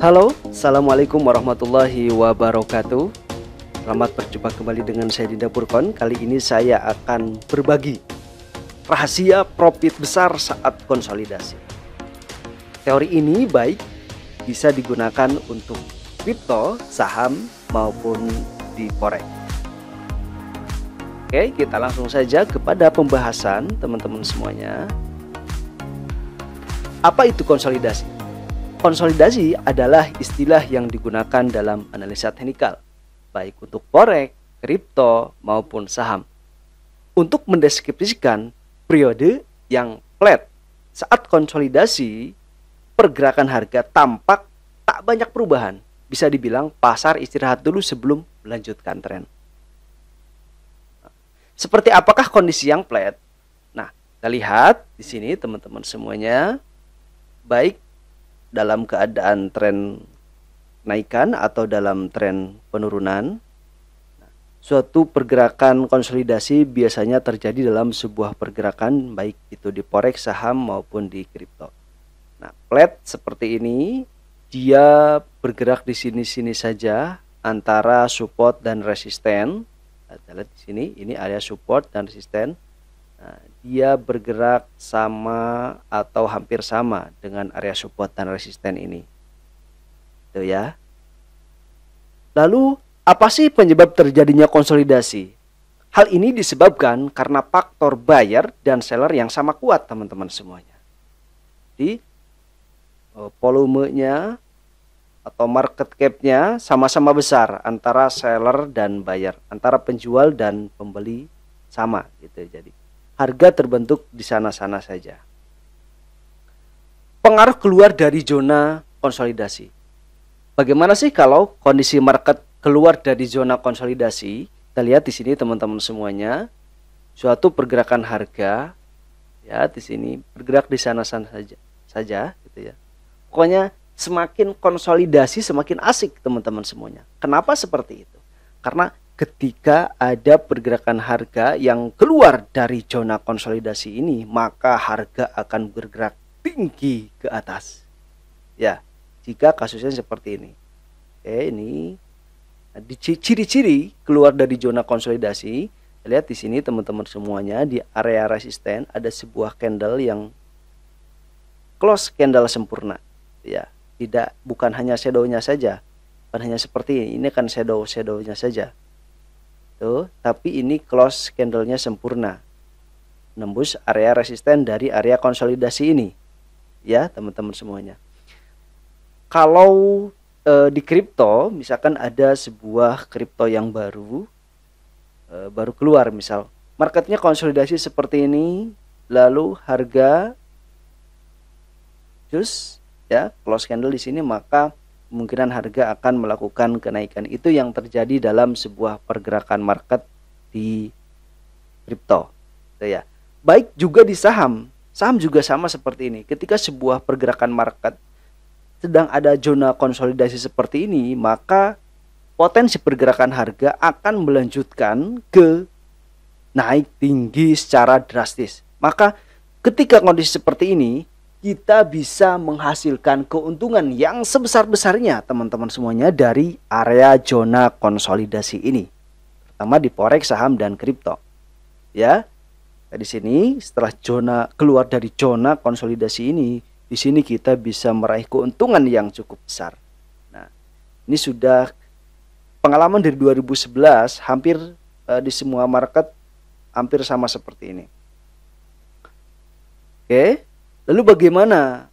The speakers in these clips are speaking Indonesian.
Halo, Assalamualaikum warahmatullahi wabarakatuh. Selamat berjumpa kembali dengan saya Dinda Purkon. Kali ini saya akan berbagi rahasia profit besar saat konsolidasi. Teori ini baik bisa digunakan untuk kripto, saham, maupun di forex. Oke, kita langsung saja kepada pembahasan teman-teman semuanya. Apa itu konsolidasi? Konsolidasi adalah istilah yang digunakan dalam analisa teknikal, baik untuk forex, kripto, maupun saham, untuk mendeskripsikan periode yang flat. Saat konsolidasi, pergerakan harga tampak tak banyak perubahan. Bisa dibilang pasar istirahat dulu sebelum melanjutkan tren. Seperti apakah kondisi yang flat? Nah, kita lihat di sini teman-teman semuanya, baik dalam keadaan tren kenaikan atau dalam tren penurunan. Suatu pergerakan konsolidasi biasanya terjadi dalam sebuah pergerakan, baik itu di forex, saham, maupun di kripto. Nah, flat seperti ini, dia bergerak di sini-sini saja antara support dan resisten. Kita lihat di sini, ini area support dan resisten. Nah, dia bergerak sama atau hampir sama dengan area support dan resisten ini. Tuh ya. Lalu, apa sih penyebab terjadinya konsolidasi? Hal ini disebabkan karena faktor buyer dan seller yang sama kuat, teman-teman semuanya. Di volumenya atau market cap-nya sama-sama besar antara seller dan buyer, antara penjual dan pembeli sama gitu. Jadi harga terbentuk di sana-sana saja. Pengaruh keluar dari zona konsolidasi. Bagaimana sih kalau kondisi market keluar dari zona konsolidasi? Kita lihat di sini teman-teman semuanya, suatu pergerakan harga ya di sini bergerak di sana-sana saja gitu ya. Pokoknya semakin konsolidasi semakin asik teman-teman semuanya. Kenapa seperti itu? Karena ketika ada pergerakan harga yang keluar dari zona konsolidasi ini, maka harga akan bergerak tinggi ke atas. Ya, jika kasusnya seperti ini. Oke, ini di ciri-ciri keluar dari zona konsolidasi. Lihat di sini teman-teman semuanya, di area resisten ada sebuah candle yang close candle sempurna. Ya, bukan hanya shadow-nya saja. Bukan hanya seperti ini kan shadow-nya saja. Tapi ini close candlenya sempurna, nembus area resisten dari area konsolidasi ini ya teman-teman semuanya. Kalau di kripto misalkan ada sebuah kripto yang baru keluar, misal marketnya konsolidasi seperti ini, lalu harga ya close candle di sini, maka kemungkinan harga akan melakukan kenaikan. Itu yang terjadi dalam sebuah pergerakan market di kripto. Ya. Baik juga di saham. Saham juga sama seperti ini. Ketika sebuah pergerakan market sedang ada zona konsolidasi seperti ini, maka potensi pergerakan harga akan melanjutkan ke naik tinggi secara drastis. Maka ketika kondisi seperti ini, kita bisa menghasilkan keuntungan yang sebesar-besarnya teman-teman semuanya dari area zona konsolidasi ini, terutama di forex, saham, dan kripto. Ya, di sini setelah keluar dari zona konsolidasi ini, di sini kita bisa meraih keuntungan yang cukup besar. Nah, ini sudah pengalaman dari 2011, hampir di semua market hampir sama seperti ini. Oke. Lalu bagaimana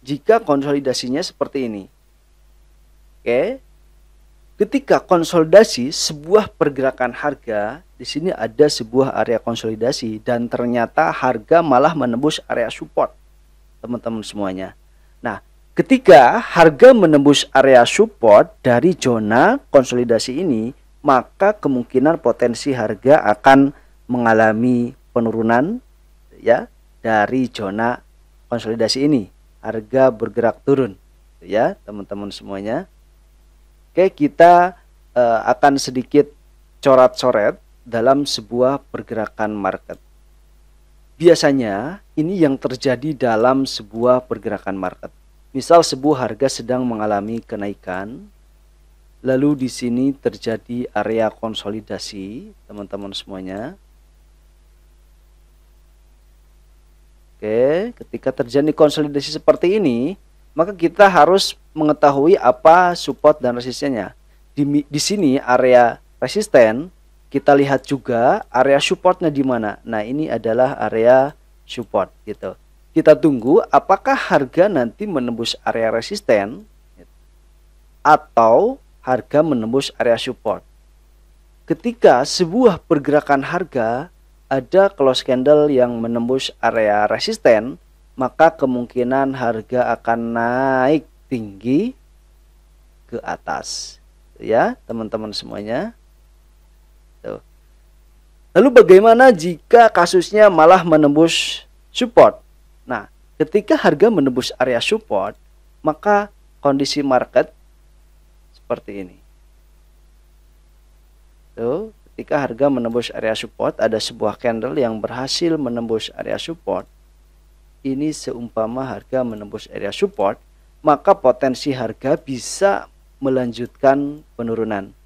jika konsolidasinya seperti ini? Oke. Ketika konsolidasi sebuah pergerakan harga, di sini ada sebuah area konsolidasi dan ternyata harga malah menembus area support, teman-teman semuanya. Nah, ketika harga menembus area support dari zona konsolidasi ini, maka kemungkinan potensi harga akan mengalami penurunan ya dari zona konsolidasi ini, harga bergerak turun ya teman-teman semuanya. Oke, kita akan sedikit coret-coret dalam sebuah pergerakan market. Biasanya ini yang terjadi dalam sebuah pergerakan market. Misal sebuah harga sedang mengalami kenaikan, lalu di sini terjadi area konsolidasi, teman-teman semuanya. Oke, ketika terjadi konsolidasi seperti ini, maka kita harus mengetahui apa support dan resistennya. Di sini area resisten, kita lihat juga area supportnya di mana. Nah, ini adalah area support gitu. Kita tunggu apakah harga nanti menembus area resisten atau harga menembus area support. Ketika sebuah pergerakan harga ada close candle yang menembus area resisten, maka kemungkinan harga akan naik tinggi ke atas. Ya, teman-teman semuanya. Tuh. Lalu bagaimana jika kasusnya malah menembus support? Nah, ketika harga menembus area support, maka kondisi market seperti ini. Tuh. Ketika harga menembus area support, ada sebuah candle yang berhasil menembus area support. Ini seumpama harga menembus area support, maka potensi harga bisa melanjutkan penurunan.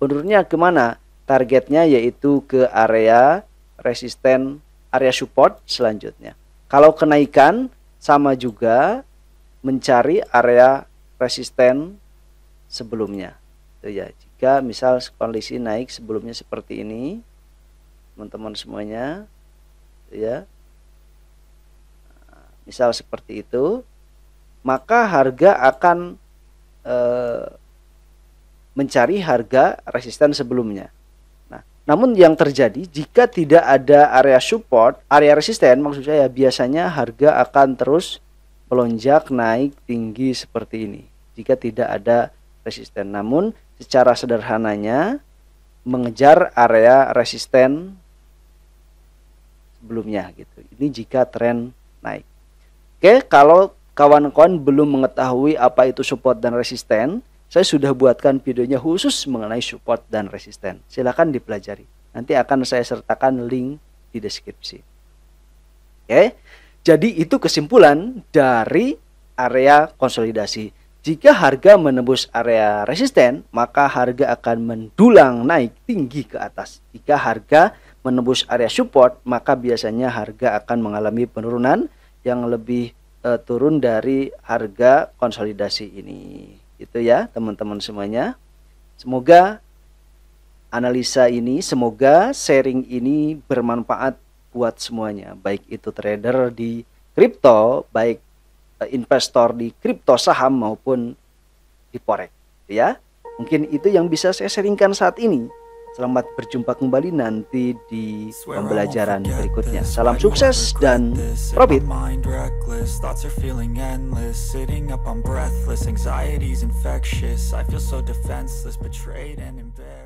Penurunnya kemana? Targetnya yaitu ke area resisten, area support selanjutnya. Kalau kenaikan, sama juga mencari area resisten sebelumnya. Itu ya. Jika misal kondisi naik sebelumnya seperti ini, teman-teman semuanya, ya, misal seperti itu, maka harga akan mencari harga resisten sebelumnya. Nah, namun yang terjadi jika tidak ada area support, area resisten, maksud saya biasanya harga akan terus melonjak naik tinggi seperti ini jika tidak ada resisten. Namun secara sederhananya mengejar area resisten sebelumnya gitu. Ini jika tren naik. Oke, kalau kawan-kawan belum mengetahui apa itu support dan resisten, saya sudah buatkan videonya khusus mengenai support dan resisten. Silakan dipelajari. Nanti akan saya sertakan link di deskripsi. Oke. Jadi itu kesimpulan dari area konsolidasi. Jika harga menembus area resisten, maka harga akan mendulang naik tinggi ke atas. Jika harga menembus area support, maka biasanya harga akan mengalami penurunan yang lebih turun dari harga konsolidasi ini. Itu ya, teman-teman semuanya. Semoga analisa ini, semoga sharing ini bermanfaat buat semuanya. Baik itu trader di kripto, baik investor di kripto saham maupun di forex, ya. Mungkin itu yang bisa saya sharingkan saat ini. Selamat berjumpa kembali nanti di pembelajaran berikutnya. Salam sukses dan profit. Thoughts are feeling endless, sitting up, I'm breathless, anxiety's infectious, I feel so defenseless, betrayed and embarrassed.